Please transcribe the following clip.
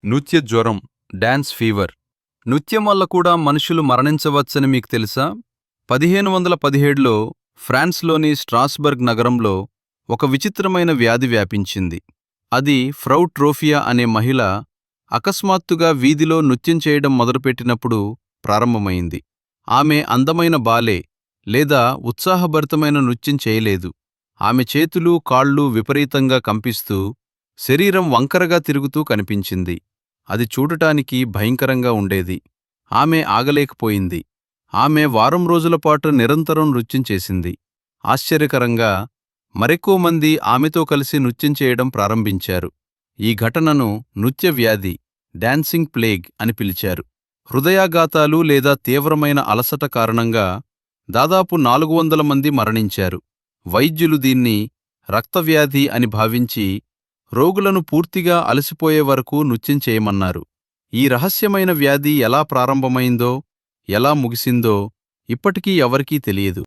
నృత్య జ్వరం, dance fever. నృత్యం వల్ల కూడా మనుషులు మరణించవచ్చని మీకు తెలుసా? 1517లో ఫ్రాన్స్లోని స్ట్రాస్బర్గ్ నగరంలో ఒక విచిత్రమైన వ్యాధి వ్యాపించింది. అది ఫ్రౌ ట్రోఫియా అనే మహిళ అకస్మాత్తుగా వీధిలో నృత్యం చేయడం మొదలుపెట్టినప్పుడు ప్రారంభమైంది. ఆమె అందమైన బాలే లేదా ఉత్సాహభరితమైన నృత్యం చేయలేదు. ఆమె చేతులు, కాళ్ళు విపరీతంగా కంపిస్తూ, శరీరం వంకరగా తిరుగుతూ కనిపించింది. అది చూడటానికి భయంకరంగా ఉండేది. ఆమె ఆగలేకపోయింది. ఆమె వారం రోజులపాటు నిరంతరం నృత్యం చేసింది. ఆశ్చర్యకరంగా మరెక్కువ మంది ఆమెతో కలిసి నృత్యం చేయడం ప్రారంభించారు. ఈ ఘటనను నృత్య వ్యాధి, డాన్సింగ్ ప్లేగ్ అని పిలిచారు. హృదయాఘాతాలు లేదా తీవ్రమైన అలసట కారణంగా దాదాపు 400 మంది మరణించారు. వైద్యులు దీన్ని రక్తవ్యాధి అని భావించి రోగులను పూర్తిగా అలసిపోయే వరకు నృత్యం చేయమన్నారు. ఈ రహస్యమైన వ్యాధి ఎలా ప్రారంభమైందో, ఎలా ముగిసిందో ఇప్పటికీ ఎవరికీ తెలియదు.